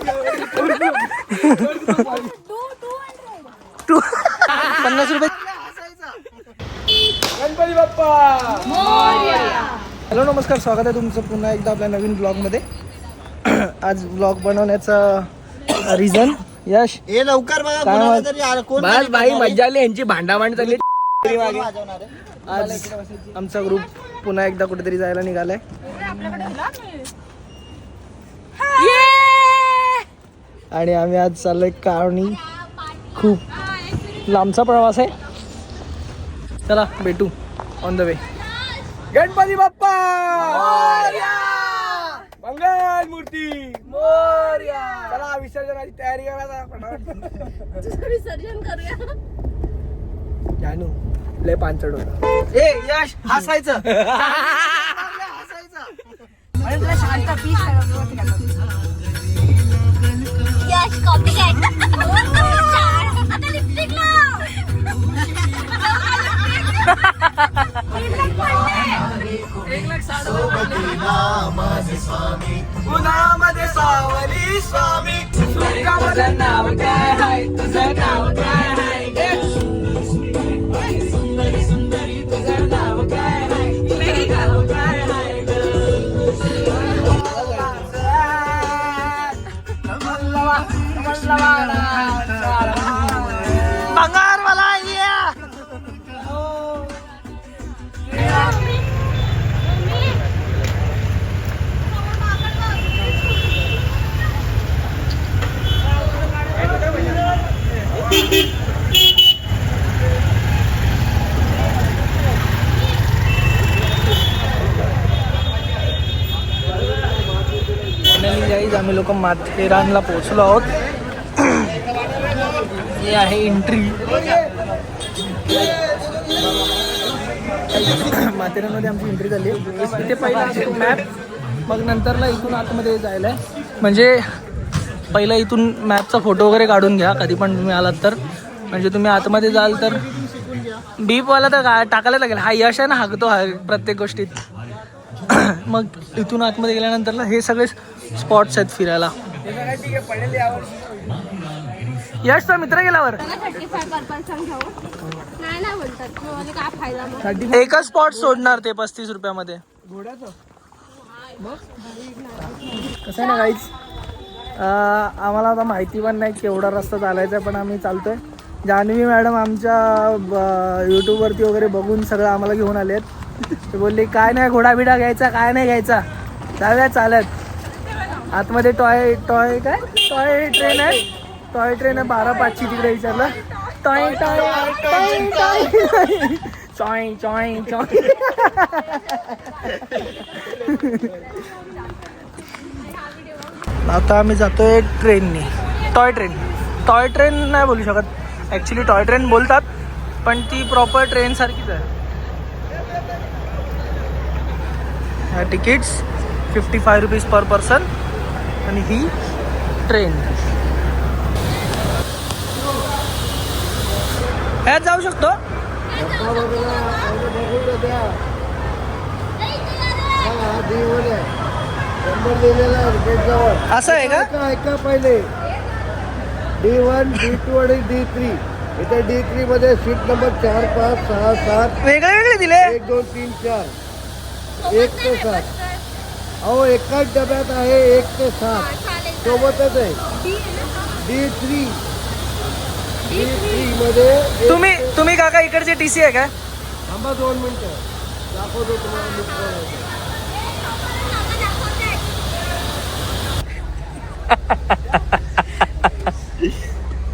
₹50. Ganpati Bappa Morya. Hello नमस्कार, स्वागत आहे तुमचं पुन्हा एकदा आपल्या नवीन ब्लॉगमध्ये. आज ब्लॉग बनवण्याचा रिझन यश हे लवकर बघा बस बाई मज्जा आली यांची भांडाभांड चालली. आज आमचा ग्रुप पुन्हा एकदा कुठेतरी जायला निघालाय. आणि आम्ही आज चाललोय कारणी. खूप लांबचा प्रवास आहे. चला भेटू on the way. Ganpati Bappa मंगल मूर्ती मोरया. चला विसर्जनाची तयारी करा. विसर्जन करूया. जानू लय पांचड होता. ए यश हसायचं यश कॉपी आता लिपस्टिक लाव. उन्हामध्ये सावली स्वामी. तुझं नाव काय हाय, तुझं नाव काय हाय ग? सुंदरी सुंदरी तुझं नाव काय हाय, तुझं नाव काय हाय ग? बंगारवाला या. आम्ही लोक माथेरानला पोहोचलो आहोत. हे आहे एंट्री. माथेरानमध्ये आमची एंट्री झाली. इथे पहिला मॅप, मग नंतरला इथून आतमध्ये जायला आहे. म्हणजे पहिला इथून मॅपचा फोटो वगैरे काढून घ्या कधी पण तुम्ही आलात तर. म्हणजे तुम्ही आतमध्ये जाल तर बीपवाला तर टाकायला लागेल. हा यश आहे ना, हाकतो हा प्रत्येक गोष्टीत. मग इथून आतमध्ये गेल्यानंतर हे सगळे स्पॉट्स आहेत फिरायला. यशचा मित्र गेल्यावर एकच स्पॉट सोडणार ते ₹35 घोड्याचं कसं आहे ना गाईच. आम्हाला आता माहिती पण नाही केवढा रस्ता चालायचा आहे, पण आम्ही चालतोय. जान्हवी मॅडम आमच्या यूट्यूबवरती वगैरे बघून सगळं आम्हाला घेऊन आले आहेत. ते बोलले काय नाही घोडा बिडा घ्यायचा, काय नाही घ्यायचा, जाऊया चालत. आतमध्ये टॉय ट्रेन आहे. टॉय ट्रेन आहे 12:05 तिकडे विचारलं. Toy toy toy toy चॉय चॉय चॉय. आता आम्ही जातोय ट्रेनने. टॉय ट्रेन नाही बोलू शकत, ॲक्च्युली टॉय ट्रेन बोलतात, पण ती प्रॉपर ट्रेन सारखीच आहे. तिकीट्स ₹55 पर पर्सन. आणि ही ट्रेन ह्यात जाऊ शकतो. असं आहे का? ऐका पहिले D1, D2 आणि D3. इथे D3 मध्ये सीट नंबर 4, 5, 6, 7 वेगळे दिले. 1, 2, 3, 4 1 ते 7. अहो एकाच डब्यात आहे 1 ते 7 सोबतच आहे. D3 मध्ये तुम्ही काका इकडचे TC आहे काय? थांबा 2 मिनिटं दाखवतो तुम्हाला.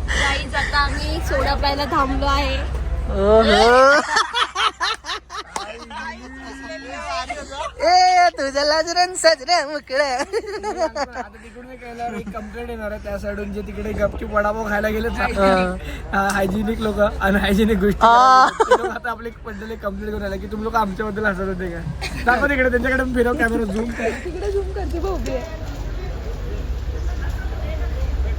गाईज आता आम्ही सोडा प्यायला थांबलो आहे. तुझ्या लाजरण सजऱ्या मुकड्या. आता तिकडून गेल्यावर एक कंप्लेंट येणार आहे त्या साईडून जे तिकडे गपचूप वडापाव खायला गेले हायजिनिक लोक अनहायजिनिक गोष्टी. आता आपली मंडळी कंप्लेंट करून आला की तुम्ही लोक आमच्याबद्दल हसत होते काय. दाखव तिकडे त्यांच्याकडे फिरव कॅमेरा झूम कर. तिकडे झूम करते भाऊ.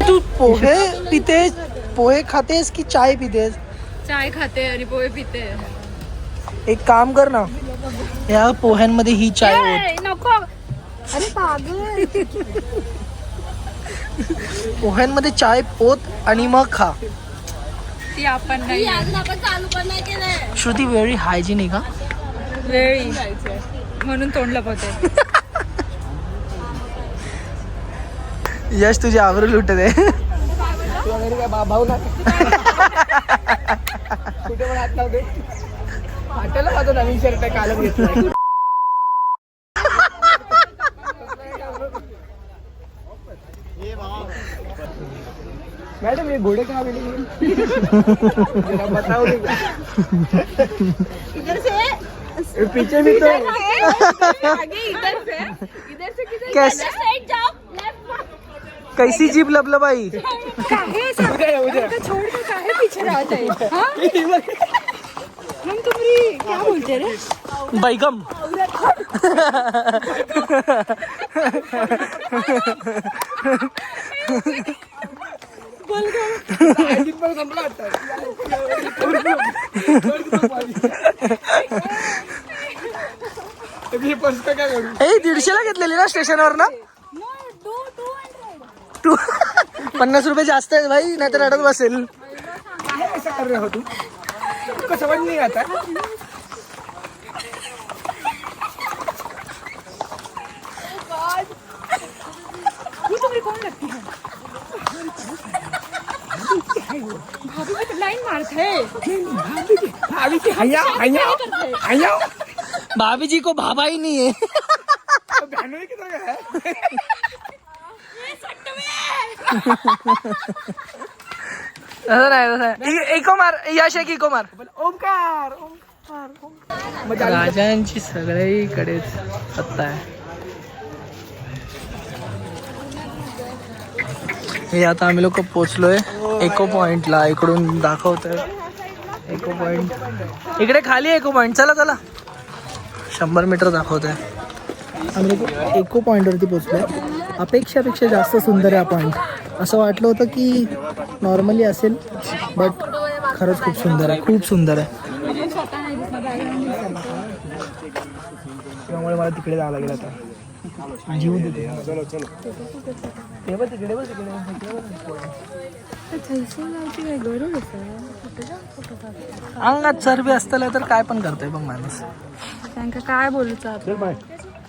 तू पोहे पितेस, पोहे खातेस की चाय पितेस? चाय खाते आणि पोहे पिते. एक काम कर ना, या पोह्यांमध्ये ही चाय ओत. नको. अरे पागल. पोह्यांमध्ये चाय पोत आणि मग खा. ती आपण नाही अजून आपण चालू पण नाही केलंय. श्रुती व्हेरी हायजिनिक हा. वेळी म्हणून तोंड लपवते. यश तुझी आवरू लुटत आहे. भाऊ ना कुठे पण हात लावते. हॉटेलला माझा नवीन शर्ट आहे कालच घेतलाय. मैडम ये घोड़े कहाँ मिलेंगे? जरा बताओ इधर से पीछे भी तो आगे इधर से किधर कैसे साइड जाओ लेफ्ट. कैसी जीप लबलबाई. काहे छोड़ के काहे पीछे रह जाए. हाँ हम तुम्हारी क्या बोलते रे बैगम. पर्स का क्या करू? ए 150ला घेतलेली ना स्टेशनवर ना. 50 रुपये जास्त आहेत भाई, नाहीतर रडत बसेल. ऐसा कर रहे हो तुमको समझ नहीं आता. ये तुम्हें कौन लगती है? भाभी की लाइन मारते हैं. भाभी की हया भाभी जी को भाभा ही नहीं है. बहनों की तरह है. तसं नाही. इको मार यश एक इको मार. ओमकार राजांची सगळीकडेच सत्ता आहे. हे आता आम्ही लोक पोचलोय इको पॉइंटला. इकडून दाखवतोय इको पॉइंट. इकडे खाली आहे इको पॉइंट. चला चला 100 मीटर दाखवतोय. आम्ही लोक इको पॉइंटवरती पोचलोय. अपेक्षापेक्षा जास्त सुंदर आहे हा पॉइंट. असं वाटलं होतं की नॉर्मली असेल, बट खरंच खूप सुंदर आहे, खूप सुंदर आहे. त्यामुळे मला तिकडे जावं लागेल आता. जीव देते. अंगात चरबी असताना तर काय पण करतोय बघ माणूस. त्यांना काय बोलूच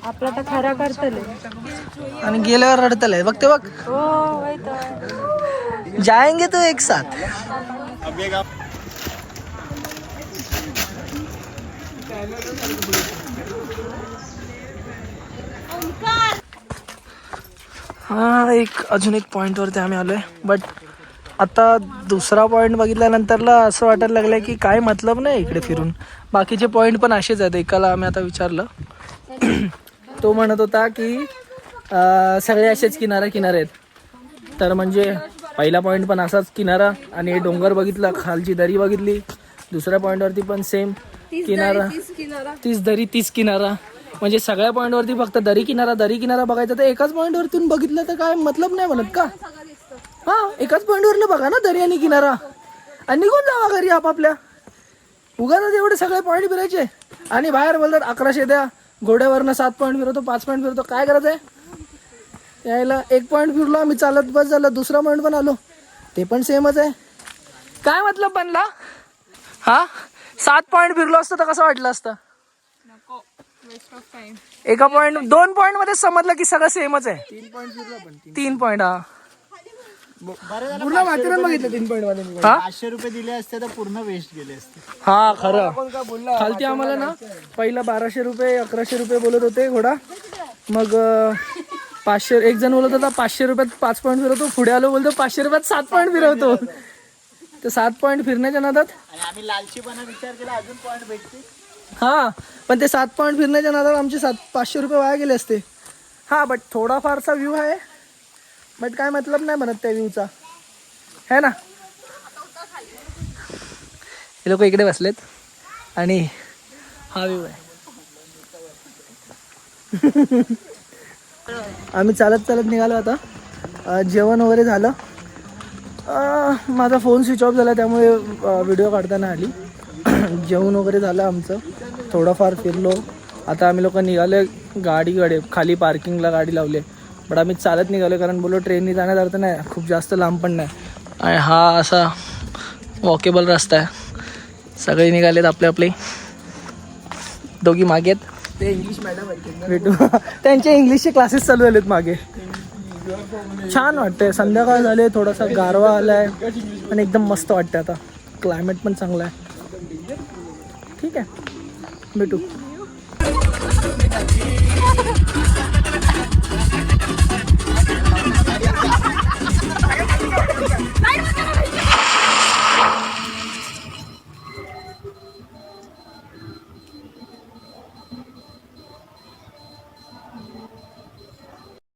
आपला तर खरा करतले आणि गेल्यावर रडतलंय बघ ते बघ. हो जाएंगे तो एक साथ. हा अजून एक पॉईंटवरती आम्ही आलोय. बट आता दुसरा पॉईंट बघितल्यानंतरला असं वाटायला लागलंय की काय मतलब नाही इकडे फिरून. बाकीचे पॉईंट पण असेच आहेत. एकाला आम्ही आता विचारलं, तो म्हणत होता की सगळे असेच किनारे आहेत. तर म्हणजे पहिला पॉईंट पण असाच किनारा, आणि डोंगर बघितला, खालची दरी बघितली. दुसऱ्या पॉईंटवरती पण सेम किनारा, 30 दरी 30 किनारा. म्हणजे सगळ्या पॉईंटवरती फक्त दरी किनारा बघायचा. तर एकाच पॉईंटवरतून बघितलं तर काय मतलब नाही म्हणत का? हा, एकाच पॉईंटवरनं बघा ना दरी आणि किनारा, आणि निघून जावा घरी आपापल्या. उगाच एवढे सगळे पॉईंट फिरायचे आणि बाहेर बोलतात 1100 द्या, घोड्यावरनं 7 पॉईंट फिरवतो, 5 पॉईंट फिरवतो. काय करायचं आहे यायला? 1 पॉईंट फिरलो आम्ही चालत, बस झालं. दुसरा पॉईंट पण आलो, ते पण सेमच आहे. काय मतलब बनला? हा, 7 पॉईंट फिरलो असतं तर कसं वाटलं असतं? एका पॉईंट 2 पॉईंट मध्ये समजलं की सगळं सेमच आहे. 3 पॉईंट हा पूर्ण माथेरान बघितलं 3 पॉईंट मध्ये. 500 रुपये दिले असते तर पूर्ण वेस्ट गेले असते. हा खरं. खालती आम्हाला ना पहिला 1200 रुपये 1100 रुपये बोलत होते घोडा. मग 500, एक जण बोलत होता 500 रुपयात 5 पॉईंट फिरवतो. पुढे आलो बोलतो 500 रुपयात 7 पॉईंट फिरवतो. तर 7 पॉईंट फिरण्याच्या नादात आम्ही लालचीपणा विचार केला अजून पॉईंट भेटते. हा, पण ते 7 पॉईंट फिरण्याच्या नादात आमचे 500 रुपये वाया गेले असते. हा, बट थोडाफारसा व्ह्यू आहे, बट काय मतलब नाही म्हणत त्या व्ह्यूचा, है ना. हे लोक इकडे बसलेत आणि हा व्ह्यू आहे. आम्ही चालत निघालो आता. जेवण वगैरे झालं. माझा फोन स्विच ऑफ झाला त्यामुळे व्हिडिओ काढताना आली. जेवण वगैरे झालं आमचं, थोडंफार फिरलो. आता आम्ही लोक निघाले गाडीकडे. खाली पार्किंगला गाडी लावली. बट आम्ही चालत निघालो कारण बोलो ट्रेननी जाण्यात अर्थ नाही, खूप जास्त लांब पण नाही. आणि हा असा वॉकेबल रस्ता आहे. सगळे निघालेत आपले आपले, दोघी मागे आहेत. ते इंग्लिश मॅडम आहेत भेटू त्यांचे इंग्लिशचे क्लासेस चालू झालेत मागे. छान वाटतंय, संध्याकाळ झाले, थोडासा गारवा आलाय आणि एकदम मस्त वाटतंय. आता क्लायमेट पण चांगलं आहे. ठीक आहे, भेटू.